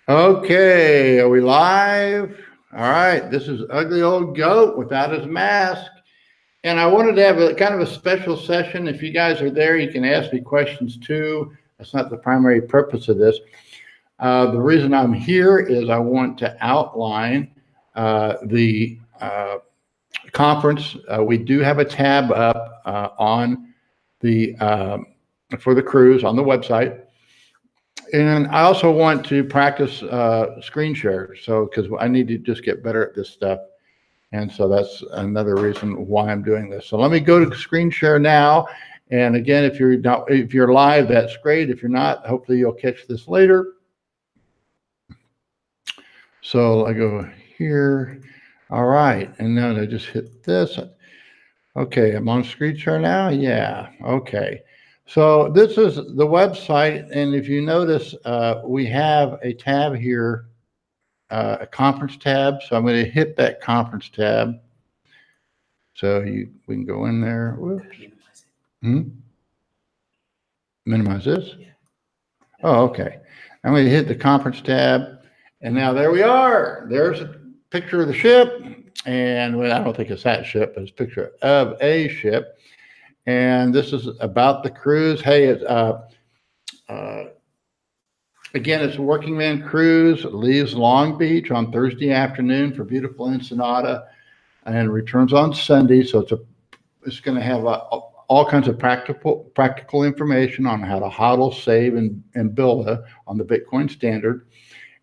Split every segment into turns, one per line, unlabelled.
Okay, are we live? All right, this is Ugly Old Goat without his mask. And I wanted to have a kind of a special session. If you guys are there, you can ask me questions too. That's not the primary purpose of this. The reason I'm here is I want to outline the conference. We do have a tab up on the for the cruise on the website. And I also want to practice screen share. So, because I need to just get better at this stuff. And so that's another reason why I'm doing this. So let me go to screen share now. And again, if you're live, that's great. If you're not, hopefully you'll catch this later. So I go here. All right. And then I just hit this. Okay, I'm on screen share now. Yeah. Okay. So this is the website, and if you notice, we have a tab here, a conference tab. So I'm going to hit that conference tab. So we can go in there. Whoops. Minimize this? Yeah. Oh, okay. I'm going to hit the conference tab, and now there we are. There's a picture of the ship, and well, I don't think it's that ship, but it's a picture of a ship. And this is about the cruise. Hey, again, it's a working man cruise. It leaves Long Beach on Thursday afternoon for beautiful Ensenada and returns on Sunday. So it's going to have all kinds of practical information on how to hodl, save, and build on the Bitcoin standard.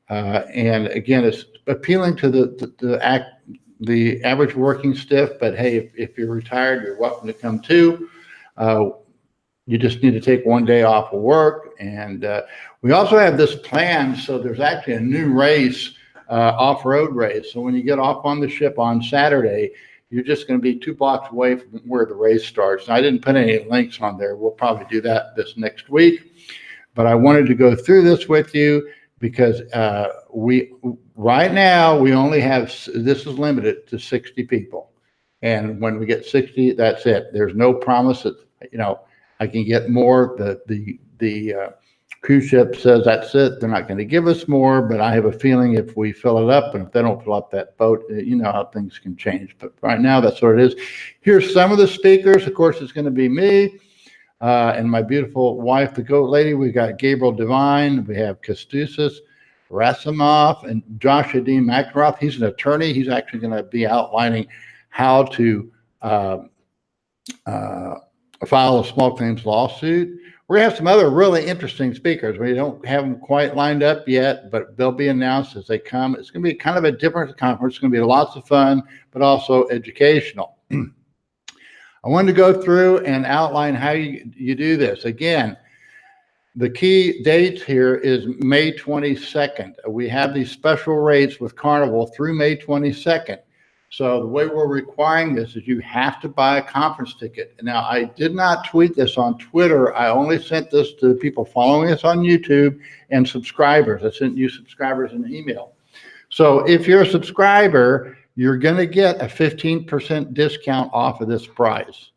And again, it's appealing to the average working stiff. But hey, if you're retired, you're welcome to come too. You just need to take one day off of work. And we also have this plan. So there's actually a new race, off-road race. So when you get off on the ship on Saturday, you're just going to be 2 blocks away from where the race starts. And I didn't put any links on there. We'll probably do that this next week. But I wanted to go through this with you because right now we only have, this is limited to 60 people. And when we get 60, that's it. There's no promise that, I can get more. The cruise ship says that's it. They're not going to give us more, but I have a feeling if we fill it up, and if they don't fill up that boat, you know how things can change. But right now, that's what it is. Here's some of the speakers. Of course, it's going to be me and my beautiful wife, the Goat Lady. We got Gabriel Devine. We have Kostas Rasimov and Joshua Dean McEnroth. He's an attorney. He's actually going to be outlining how to file a small claims lawsuit. We're going to have some other really interesting speakers. We don't have them quite lined up yet, but they'll be announced as they come. It's going to be kind of a different conference. It's going to be lots of fun, but also educational. I wanted to go through and outline how you do this. Again, the key dates here is May 22nd. We have these special rates with Carnival through May 22nd. So the way we're requiring this is you have to buy a conference ticket. Now, I did not tweet this on Twitter. I only sent this to the people following us on YouTube and subscribers. I sent you subscribers an email. So if you're a subscriber, you're going to get a 15% discount off of this price.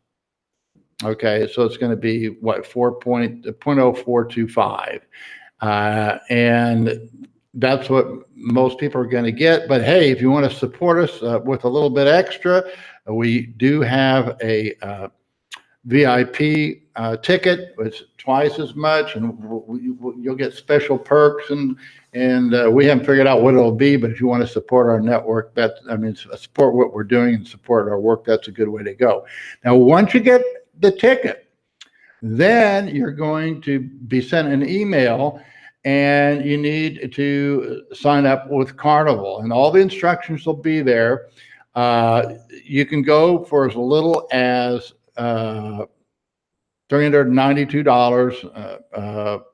Okay, so it's going to be what, 0.0425. And that's what most people are going to get. But hey, if you want to support us with a little bit extra, we do have a VIP ticket. It's twice as much, and you'll get special perks. And we haven't figured out what it'll be. But if you want to support our network, support what we're doing and support our work, that's a good way to go. Now, once you get the ticket, then you're going to be sent an email. And you need to sign up with Carnival, and all the instructions will be there. You can go for as little as $392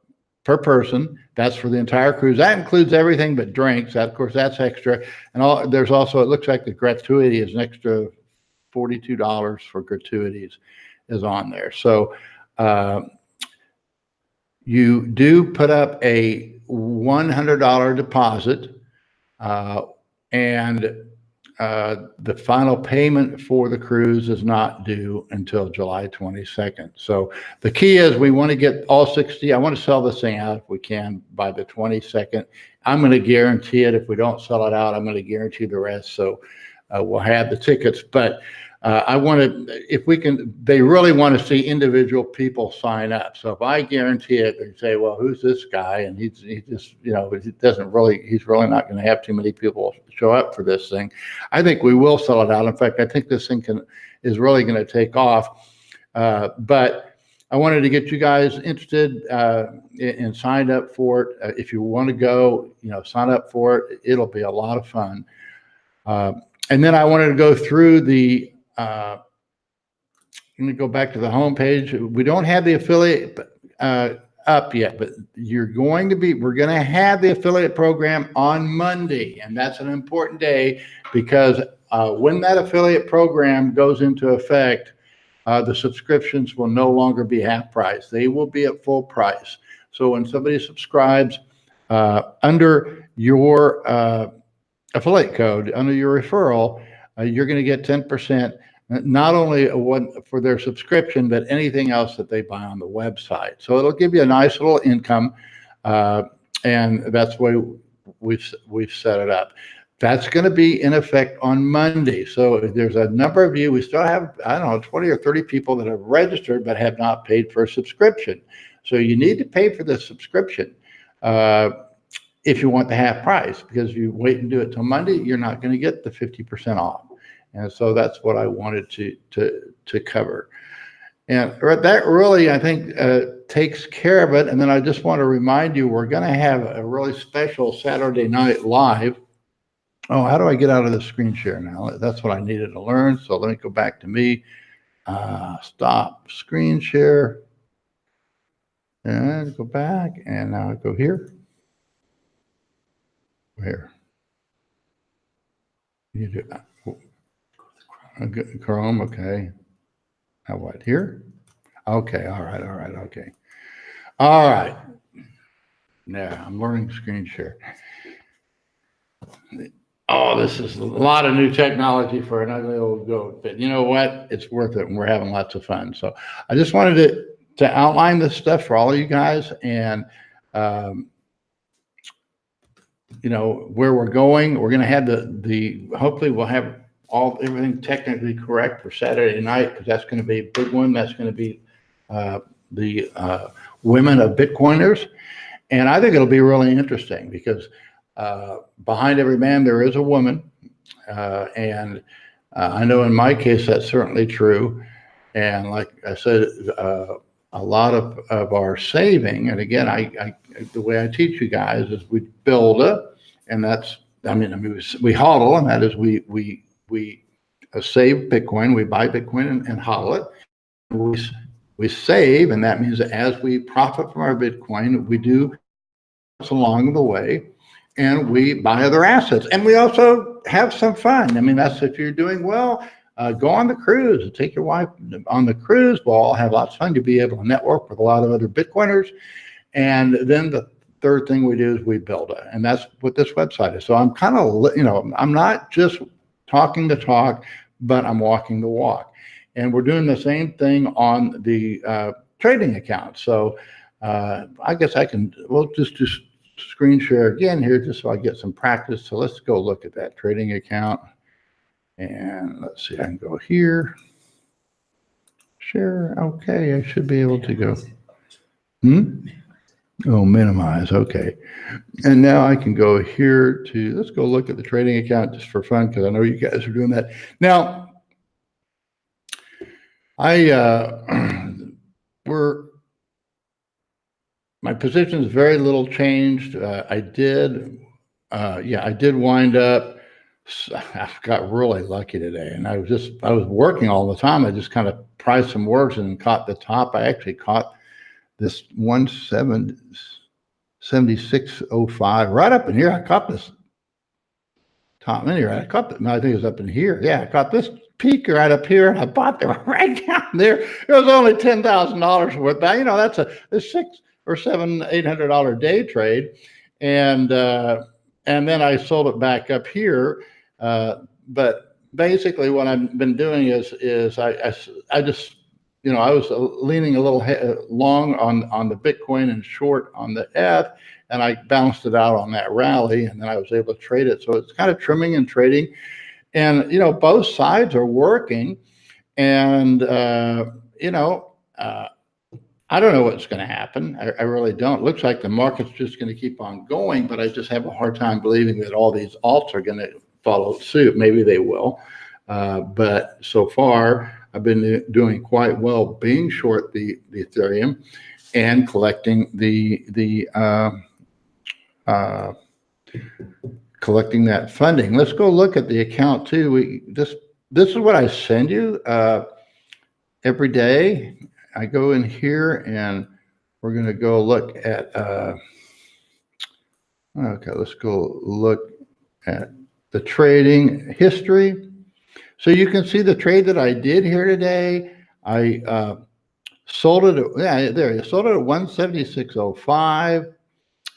per person. That's for the entire cruise. That includes everything but drinks. That, of course, that's extra. And there's also, it looks like the gratuity is an extra $42 for gratuities is on there. So you do put up a $100 deposit, and the final payment for the cruise is not due until July 22nd. So the key is we want to get all 60. I want to sell this thing out if we can by the 22nd. I'm going to guarantee it. If we don't sell it out, I'm going to guarantee the rest. So we'll have the tickets. But I want to, if we can, they really want to see individual people sign up. So if I guarantee it, they say, well, who's this guy? And he just, you know, it doesn't really, he's really not going to have too many people show up for this thing. I think we will sell it out. In fact, I think this thing is really going to take off. But I wanted to get you guys interested and signed up for it. If you want to go, you know, sign up for it. It'll be a lot of fun. And then I wanted to go through the, I'm going to go back to the homepage. We don't have the affiliate up yet, but we're going to have the affiliate program on Monday. And that's an important day because when that affiliate program goes into effect, the subscriptions will no longer be half price. They will be at full price. So when somebody subscribes under your affiliate code, under your referral, you're going to get 10%, not only for their subscription, but anything else that they buy on the website. So it'll give you a nice little income, and that's the way we've set it up. That's going to be in effect on Monday. So there's a number of you, we still have, I don't know, 20 or 30 people that have registered but have not paid for a subscription. So you need to pay for the subscription if you want the half price, because if you wait and do it till Monday, you're not going to get the 50% off. And so that's what I wanted to cover. And that really, I think, takes care of it. And then I just want to remind you, we're going to have a really special Saturday Night Live. Oh, how do I get out of the screen share now? That's what I needed to learn. So let me go back to me. Stop screen share. And go back. And now I go here. Where? You do that. Chrome, okay. Now what, here? Okay, all right, okay. All right. Yeah, I'm learning screen share. Oh, this is a lot of new technology for an ugly old goat, but you know what? It's worth it, and we're having lots of fun. So I just wanted to outline this stuff for all of you guys, and you know, where we're going. We're going to have hopefully we'll have everything technically correct for Saturday night, because that's going to be a big one. That's going to be the women of Bitcoiners. And I think it'll be really interesting because behind every man, there is a woman. And I know in my case, that's certainly true. And like I said, a lot of our saving, and again, the way I teach you guys is we build it, and that's, I mean, we hodl, and that is we save Bitcoin, we buy Bitcoin and hodl it. We save, and that means that as we profit from our Bitcoin, we do along the way, and we buy other assets, and we also have some fun. I mean, that's if you're doing well. Go on the cruise, take your wife on the cruise. We'll all have lots of fun. You'll be able to network with a lot of other Bitcoiners. And then the third thing we do is we build it. And that's what this website is. So I'm kind of, you know, I'm not just talking the talk, but I'm walking the walk. And we're doing the same thing on the trading account. So I guess we'll just do screen share again here just so I get some practice. So let's go look at that trading account. And let's see, I can go here. Share, okay, I should be able to go. Oh, minimize, okay. And now I can go here let's go look at the trading account just for fun, because I know you guys are doing that. Now, my position is very little changed. I did wind up, I got really lucky today, and I was working all the time. I just kind of prized some works and caught the top. I actually caught this 176.05 right up in here. I caught this top in here. I think it was up in here. Yeah, I caught this peak right up here, and I bought them right down there. It was only $10,000 worth. But you know, that's a $600 or $800 day trade, and then I sold it back up here. but basically what I've been doing is I just, I was leaning a little long on the Bitcoin and short on the ETH, and I bounced it out on that rally, and then I was able to trade it. So it's kind of trimming and trading, and both sides are working, and I don't know what's going to happen. I really don't. It looks like the market's just going to keep on going, but I just have a hard time believing that all these alts are going to follow suit. Maybe they will, but so far I've been doing quite well being short the Ethereum and collecting collecting that funding. Let's go look at the account too. This is what I send you every day. I go in here and we're going to go look at, okay, let's go look at the trading history. So you can see the trade that I did here today. I sold it, I sold it at 176.05.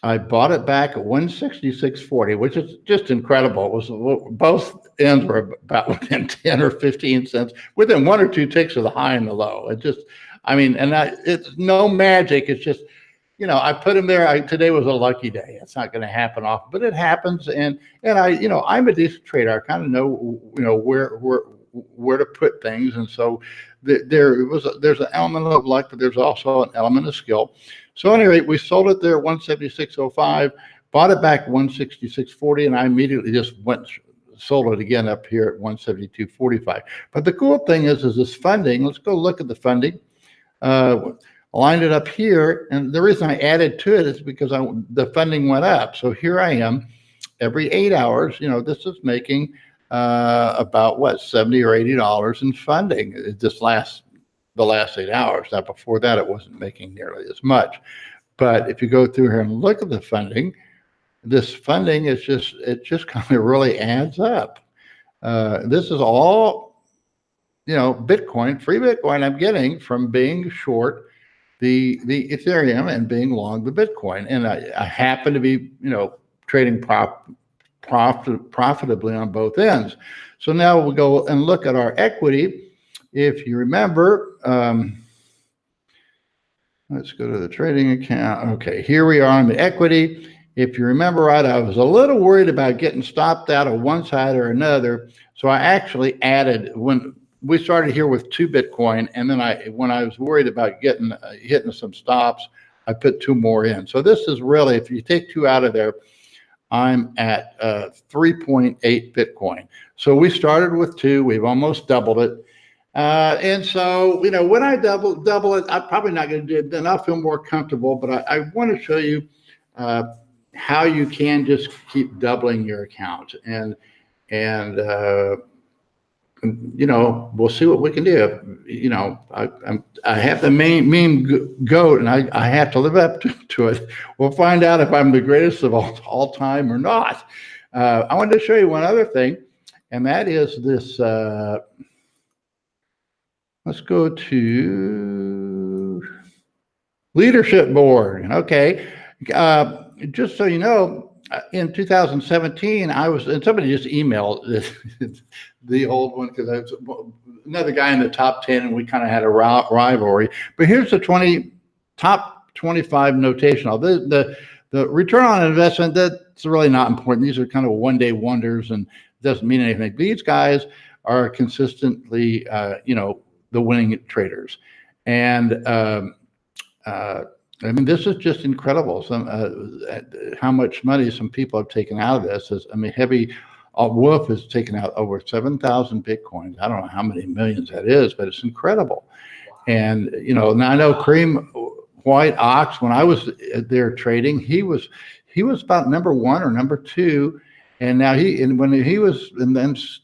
I bought it back at 166.40, which is just incredible. It was, both ends were about within 10 or 15 cents, within 1 or 2 ticks of the high and the low. It just, it's no magic. It's just, I put them there. Today was a lucky day. It's not going to happen often, but it happens. And I'm a decent trader. I kind of know, where to put things. And so there's an element of luck, but there's also an element of skill. So at any rate, we sold it there at 176.05, bought it back 166.40, and I immediately just sold it again up here at 172.45. But the cool thing is this funding. Let's go look at the funding. Lined it up here, and the reason I added to it is because the funding went up. So here I am, every 8 hours. This is making about what, $70 or $80 in funding. The last 8 hours. Now, before that, it wasn't making nearly as much. But if you go through here and look at the funding, this funding is just kind of really adds up. This is all, Bitcoin, free Bitcoin I'm getting from being short the Ethereum and being long the Bitcoin. And I happen to be, trading profitably on both ends. So now we'll go and look at our equity. If you remember, let's go to the trading account. Okay, here we are on the equity. If you remember right, I was a little worried about getting stopped out of one side or another. So I actually added, when we started here with 2 Bitcoin, and then when I was worried about hitting some stops, I put 2 more in. So this is really, if you take 2 out of there, I'm at 3.8 Bitcoin. So we started with 2. We've almost doubled it. And so, when I double it, I'm probably not going to do it. Then I'll feel more comfortable. But I want to show you how you can just keep doubling your account. And we'll see what we can do. I have the meme goat, and I have to live up to it. We'll find out if I'm the greatest of all time or not. I wanted to show you one other thing, and that is this. Let's go to leadership board. Okay. Just so you know, in 2017, and somebody just emailed the old one, because I was another guy in the top 10, and we kind of had a rivalry. But here's the top 25 notational. The return on investment, that's really not important. These are kind of one-day wonders and doesn't mean anything. These guys are consistently, the winning traders. And this is just incredible. How much money some people have taken out of this. Heavy Wolf has taken out over 7,000 Bitcoins. I don't know how many millions that is, but it's incredible. And, now I know Kareem White Ox, when I was there trading, he was about number 1 or number 2. And now when he was in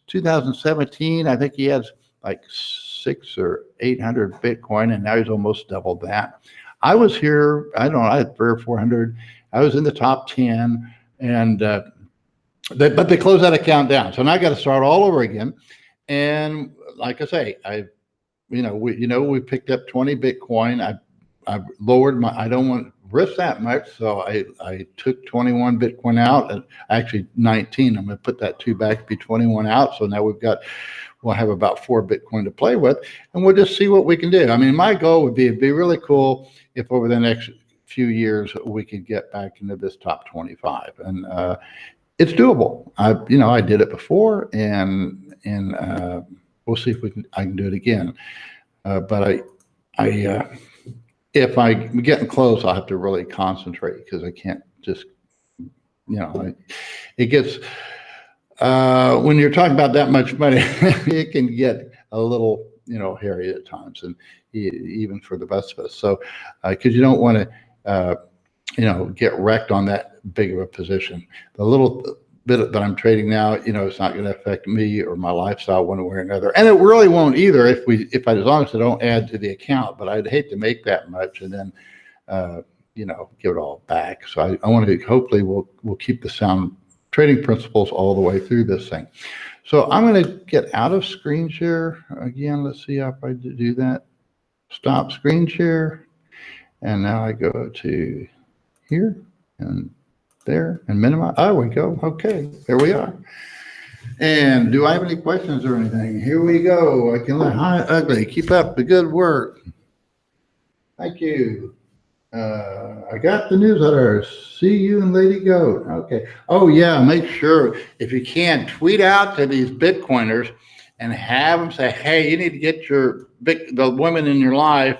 2017, I think he had like 600 or 800 Bitcoin, and now he's almost doubled that. I was here, I don't know, I had 300 or 400. I was in the top 10, and but they closed that account down. So now I got to start all over again. And like I say, we picked up 20 Bitcoin. I lowered I don't risk that much. So I took 21 Bitcoin out, and actually 19. I'm going to put that 2 back, be 21 out. So now we'll have about 4 Bitcoin to play with, and we'll just see what we can do. I mean, my goal would be, it'd be really cool if over the next few years we could get back into this top 25, and it's doable. I did it before, and we'll see if I can do it again. But if I'm getting close, I'll have to really concentrate, because I can't just, it gets, when you're talking about that much money, it can get a little, hairy at times, and even for the best of us. So, because you don't want to, get wrecked on that big of a position. The little bit that I'm trading now, it's not going to affect me or my lifestyle one way or another, and it really won't either as long as I don't add to the account. But I'd hate to make that much and then, give it all back. So I want to, hopefully we'll keep the sound trading principles all the way through this thing. So I'm going to get out of screen share again. Let's see if I do that. Stop screen share, and now I go to here and there and minimize. Oh, we go. Okay, there we are. And do I have any questions or anything? Here we go. I can let Hi Ugly. Keep up the good work. Thank you. I got the newsletter. See you and Lady Goat. Okay. Oh yeah. Make sure, if you can, tweet out to these Bitcoiners and have them say, "Hey, you need to get the women in your life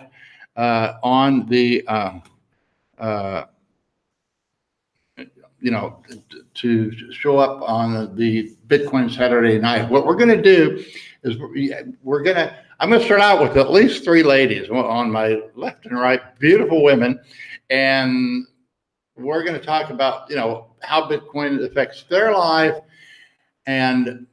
on the to show up on the Bitcoin Saturday night." What we're going to do is I'm going to start out with at least 3 ladies on my left and right, beautiful women, and we're going to talk about, how Bitcoin affects their life, and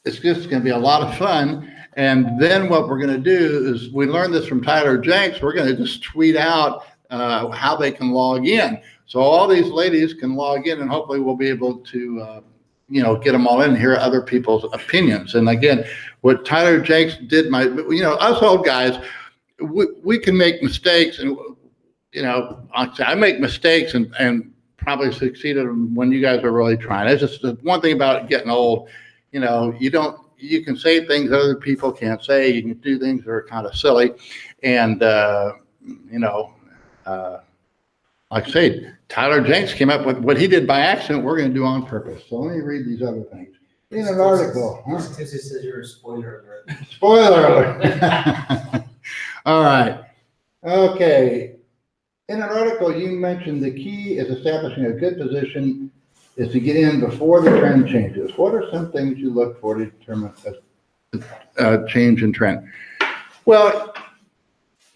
it's just going to be a lot of fun. And then what we're going to do is, we learned this from Tyler Jenks. We're going to just tweet out how they can log in. So all these ladies can log in, and hopefully we'll be able to, get them all in and hear other people's opinions. And again, what Tyler Jenks did, us old guys, we can make mistakes, and, I make mistakes and probably succeeded when you guys are really trying. It's just the one thing about getting old, you can say things other people can't say. You can do things that are kind of silly. And, like I say, Tyler Jenks came up with what he did by accident, we're going to do on purpose. So let me read these other things. In an article.
This says you're a spoiler alert.
Spoiler alert. All right. Okay. In an article, you mentioned the key is establishing a good position is to get in before the trend changes. What are some things you look for to determine a change in trend? Well,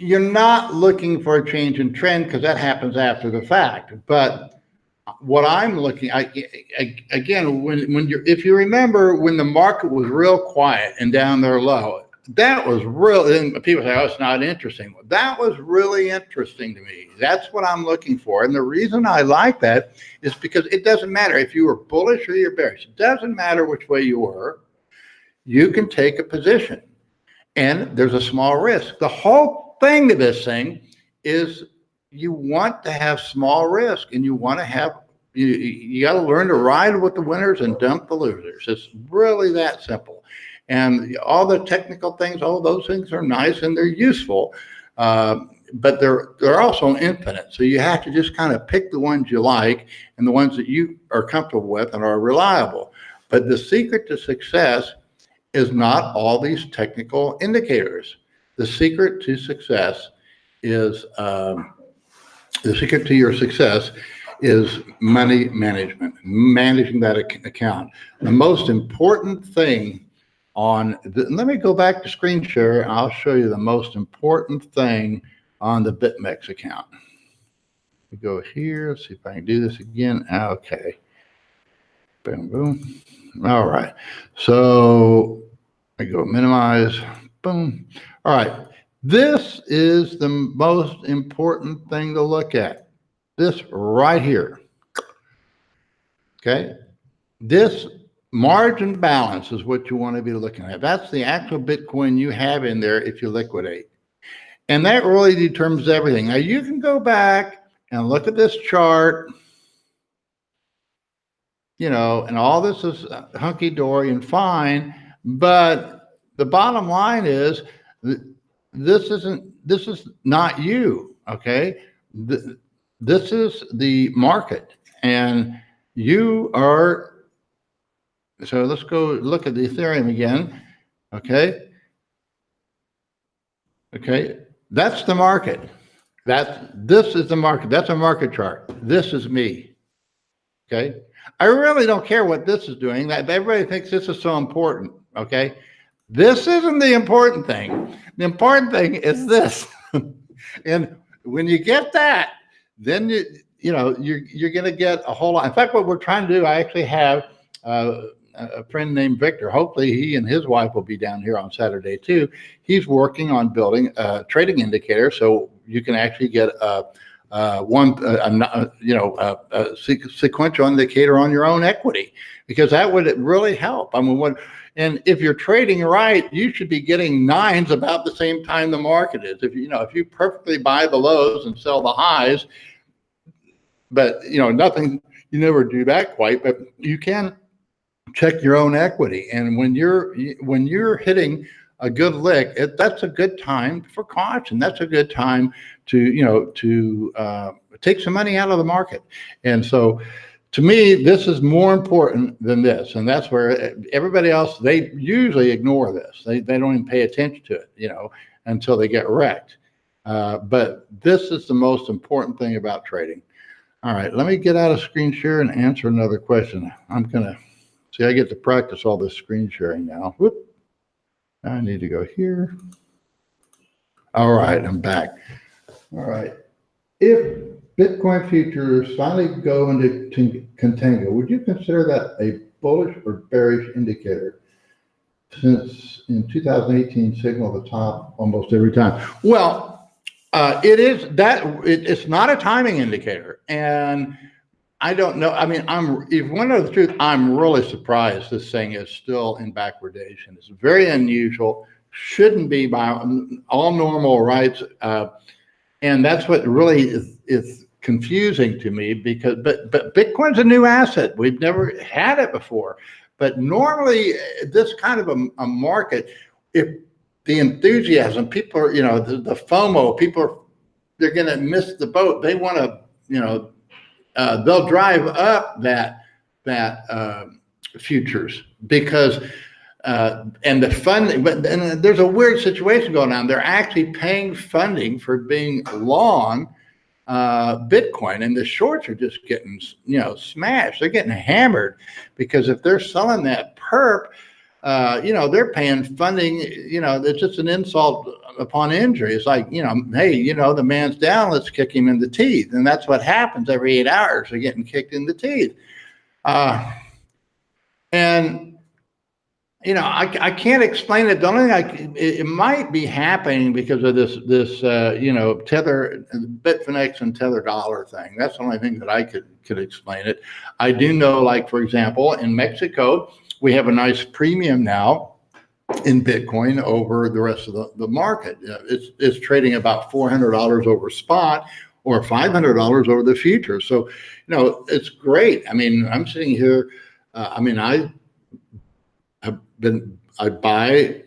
you're not looking for a change in trend, because that happens after the fact. But what I'm looking at, again, if you remember when the market was real quiet and down there low, that was real. And people say, "Oh, it's not interesting." That was really interesting to me. That's what I'm looking for. And the reason I like that is because it doesn't matter if you were bullish or you're bearish. It doesn't matter which way you were. You can take a position, and there's a small risk. The whole thing to this thing is you want to have small risk, and you want to have, you got to learn to ride with the winners and dump the losers. It's really that simple. And all the technical things, all those things are nice and they're useful, but they're also infinite. So you have to just kind of pick the ones you like and the ones that you are comfortable with and are reliable. But the secret to success is not all these technical indicators. The secret to success is your success is money management, managing that account. The most important thing let me go back to screen share, and I'll show you the most important thing on the BitMEX account. We go here, see if I can do this again. Okay. Boom, boom. All right. So I go minimize, boom. All right. This is the most important thing to look at. This right here. Okay. This margin balance is what you want to be looking at. That's the actual Bitcoin you have in there if you liquidate. And that really determines everything. Now you can go back and look at this chart, you know, and all this is hunky-dory and fine, but the bottom line is this is not you, okay? This is the market, and you are, so let's go look at the Ethereum again, okay? Okay, that's the market. This is the market. That's a market chart. This is me. Okay. I really don't care what this is doing. That everybody thinks this is so important. Okay. This isn't the important thing. The important thing is this. And when you get that, then you're going to get a whole lot. In fact, what we're trying to do, I actually have a friend named Victor. Hopefully he and his wife will be down here on Saturday too. He's working on building a trading indicator so you can actually get a sequential indicator on your own equity, because that would really help. I mean, and if you're trading right, you should be getting nines about the same time the market is. If you perfectly buy the lows and sell the highs, but nothing, you never do that quite, but you can check your own equity. And when you're hitting a good lick, that's a good time for caution. That's a good time to take some money out of the market. And so to me, this is more important than this. And that's where everybody else, they usually ignore this. They don't even pay attention to it, until they get wrecked. But this is the most important thing about trading. All right, let me get out of screen share and answer another question. I'm gonna see, I get to practice all this screen sharing now. Whoop. I need to go here. All right, I'm back. All right. If Bitcoin futures finally go into contango, would you consider that a bullish or bearish indicator? Since in 2018, signal the top almost every time. Well, it is that it's not a timing indicator, and I don't know. I mean, if one of the truth, I'm really surprised this thing is still in backwardation. It's very unusual. Shouldn't be by all normal rights, and that's what really is confusing to me. Because but Bitcoin's a new asset. We've never had it before. But normally, this kind of a market, if the enthusiasm, people are, the FOMO, they're going to miss the boat. They want to, they'll drive up that futures because, and the funding, but then there's a weird situation going on. They're actually paying funding for being long Bitcoin, and the shorts are just getting, smashed. They're getting hammered because if they're selling that perp, they're paying funding, it's just an insult upon injury. It's like, hey, the man's down, let's kick him in the teeth. And that's what happens every 8 hours. They're getting kicked in the teeth. I can't explain it. The only thing it might be happening because of this Tether, Bitfinex and Tether dollar thing. That's the only thing that I could explain it. I do know, like, for example, in Mexico, we have a nice premium now in Bitcoin over the rest of the market. It's trading about $400 over spot or $500 over the future. So, it's great. I mean, I'm sitting here. I buy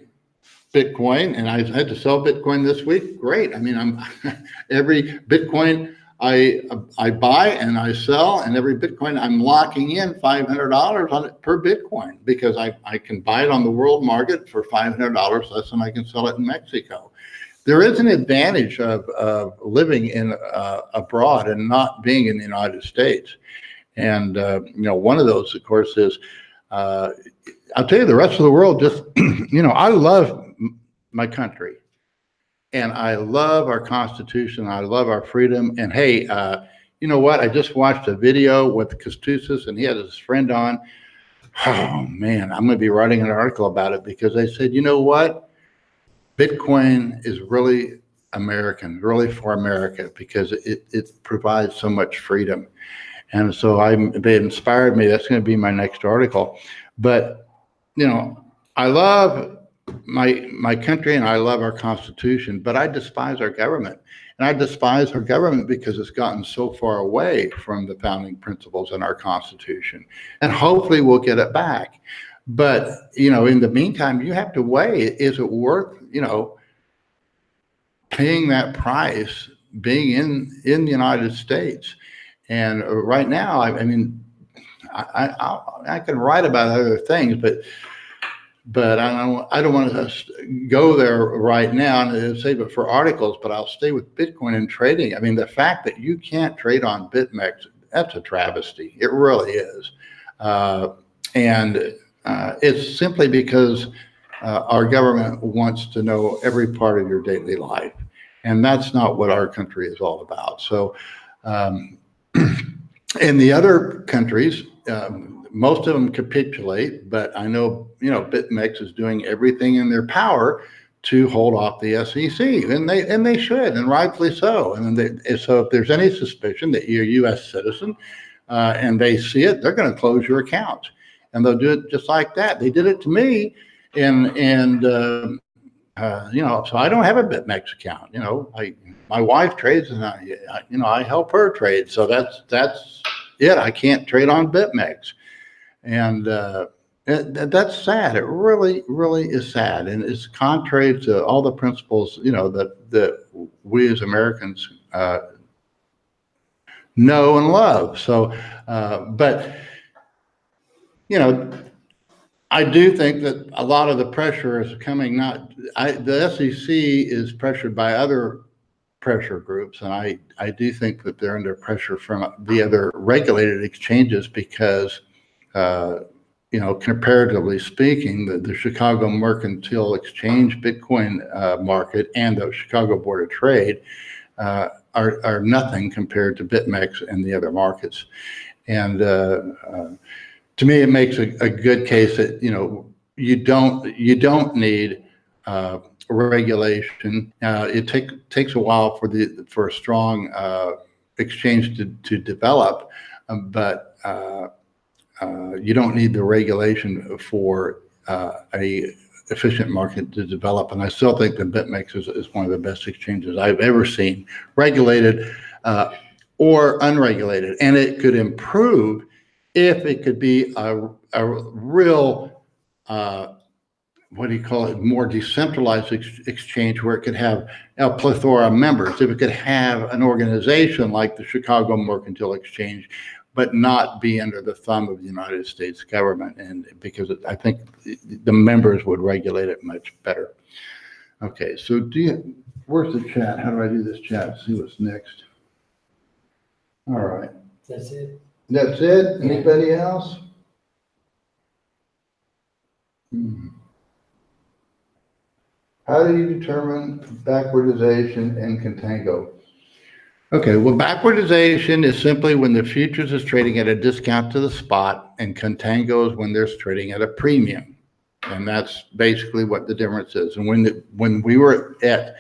Bitcoin, and I had to sell Bitcoin this week. Great. I mean, every Bitcoin I buy and I sell, and every Bitcoin I'm locking in $500 on it per Bitcoin, because I can buy it on the world market for $500 less than I can sell it in Mexico. There is an advantage of living in abroad and not being in the United States. And, one of those, of course, is I'll tell you, the rest of the world just, I love my country. And I love our Constitution. I love our freedom. And hey, you know what? I just watched a video with Kostusas, and he had his friend on. Oh, man, I'm going to be writing an article about it, because they said, you know what? Bitcoin is really American, really for America, because it provides so much freedom. And so they inspired me. That's going to be my next article. But, I love my country, and I love our Constitution, but I despise our government. And I despise our government because it's gotten so far away from the founding principles in our Constitution. And hopefully we'll get it back. But, in the meantime, you have to weigh, is it worth, paying that price, being in the United States? And right now, I mean, I can write about other things, but I don't want to go there right now and save it for articles, but I'll stay with Bitcoin and trading. I mean, the fact that you can't trade on BitMEX, that's a travesty. It really is. And it's simply because our government wants to know every part of your daily life. And that's not what our country is all about. So in the other countries, most of them capitulate, but I know, BitMEX is doing everything in their power to hold off the SEC, and they should, and rightfully so. And so if there's any suspicion that you're a U.S. citizen and they see it, they're going to close your account, and they'll do it just like that. They did it to me, and so I don't have a BitMEX account. My wife trades, and I help her trade. So that's it. I can't trade on BitMEX. And that's sad. It really, really is sad. And it's contrary to all the principles, that we as Americans know and love. So, but, I do think that a lot of the pressure is coming, the SEC is pressured by other pressure groups, and I do think that they're under pressure from the other regulated exchanges because comparatively speaking, the Chicago Mercantile Exchange Bitcoin market and the Chicago Board of Trade are nothing compared to BitMEX and the other markets. And to me, it makes a good case that you don't need regulation. It takes a while for a strong exchange to develop, but you don't need the regulation for a efficient market to develop. And I still think that BitMEX is one of the best exchanges I've ever seen, regulated or unregulated. And it could improve if it could be a real, more decentralized exchange where it could have a plethora of members. If it could have an organization like the Chicago Mercantile Exchange, but not be under the thumb of the United States government, and because I think the members would regulate it much better. Okay, so where's the chat? How do I do this chat? See what's next. All right.
That's it.
That's it? Anybody else? How do you determine backwardization in contango? Okay, well, backwardization is simply when the futures is trading at a discount to the spot, and contango is when there's trading at a premium. And that's basically what the difference is. And when we were at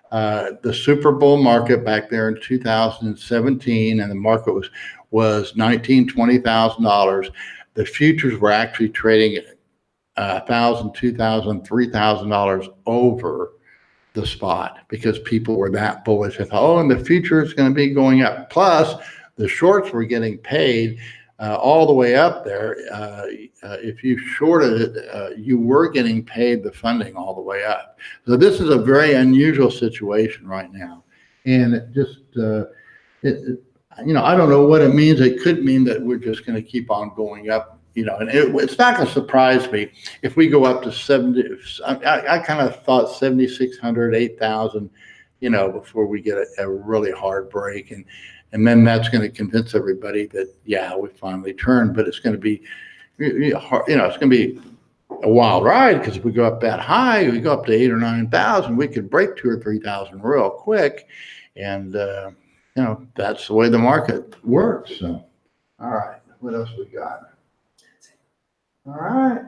the super bull market back there in 2017, and the market was $19,000, $20,000, the futures were actually trading at $1,000, $2,000, $3,000 over the spot because people were that bullish. I thought, and the future is going to be going up. Plus, the shorts were getting paid all the way up there. If you shorted it, you were getting paid the funding all the way up. So this is a very unusual situation right now, and it just I don't know what it means. It could mean that we're just going to keep on going up. And it's not going to surprise me if we go up to 70. I kind of thought 7,600, 8,000, before we get a really hard break. And then that's going to convince everybody that, we finally turned. But it's going to be, it's going to be a wild ride because if we go up that high, we go up to 8,000 or 9,000, we could break 2,000 or 3,000 real quick. And, that's the way the market works. So, all right, what else we got? All right.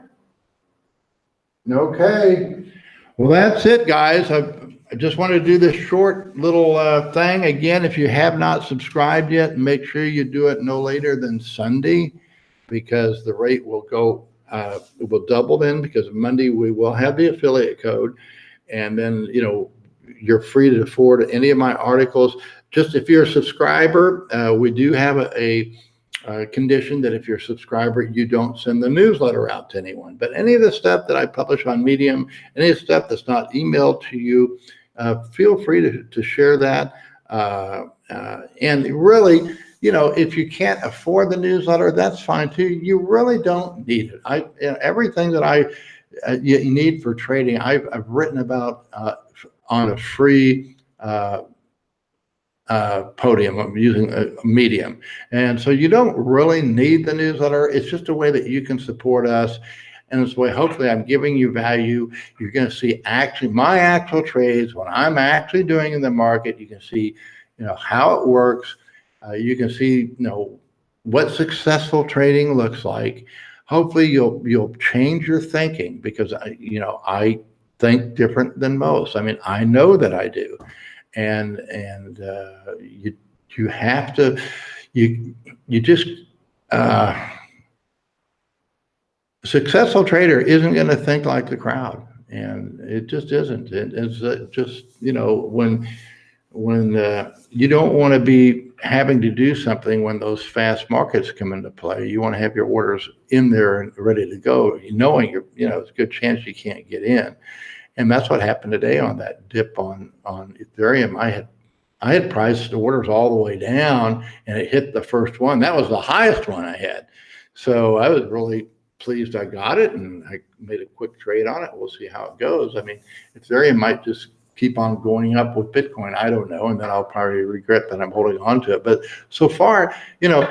Okay. Well, that's it, guys. I just wanted to do this short little thing. Again, if you have not subscribed yet, make sure you do it no later than Sunday because the rate will go, it will double then because Monday we will have the affiliate code. And then, you're free to forward any of my articles. Just if you're a subscriber, we do have a condition that if you're a subscriber, you don't send the newsletter out to anyone. But any of the stuff that I publish on Medium, any stuff that's not emailed to you, feel free to share that. And really, if you can't afford the newsletter, that's fine too. You really don't need it. Everything that you need for trading, I've written about on a free podium. I'm using a Medium. And so you don't really need the newsletter. It's just a way that you can support us. And it's a way, hopefully I'm giving you value. You're going to see my actual trades, what I'm actually doing in the market. You can see, how it works. You can see, what successful trading looks like. Hopefully you'll change your thinking, because I think different than most. I mean, I know that I do. And you have to, you just, successful trader isn't going to think like the crowd, and it just isn't. It's just, when you don't want to be having to do something when those fast markets come into play. You want to have your orders in there and ready to go, knowing it's a good chance you can't get in. And that's what happened today on that dip on Ethereum. I had priced orders all the way down, and it hit the first one. That was the highest one I had. So I was really pleased I got it, and I made a quick trade on it. We'll see how it goes. I mean, Ethereum might just keep on going up with Bitcoin. I don't know. And then I'll probably regret that I'm holding on to it. But so far, it's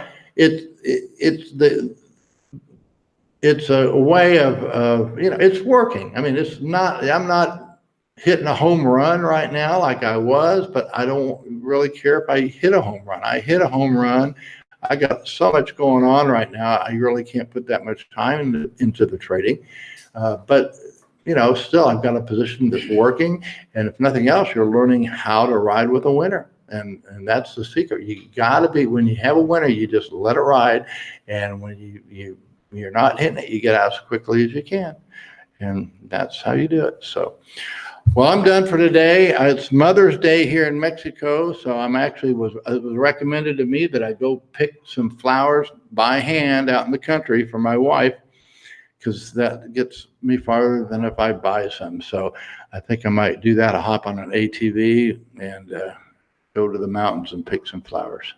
a way of it's working. I mean, I'm not hitting a home run right now like I was, but I don't really care if I hit a home run. I hit a home run. I got so much going on right now. I really can't put that much time into the trading. But still I've got a position that's working. And if nothing else, you're learning how to ride with a winner. And that's the secret. You got to be, when you have a winner, you just let it ride. And when you're not hitting it, you get out as quickly as you can. And that's how you do it. So, well, I'm done for today. It's Mother's Day here in Mexico. So it was recommended to me that I go pick some flowers by hand out in the country for my wife, because that gets me farther than if I buy some. So I think I might do that. I'll hop on an ATV and go to the mountains and pick some flowers.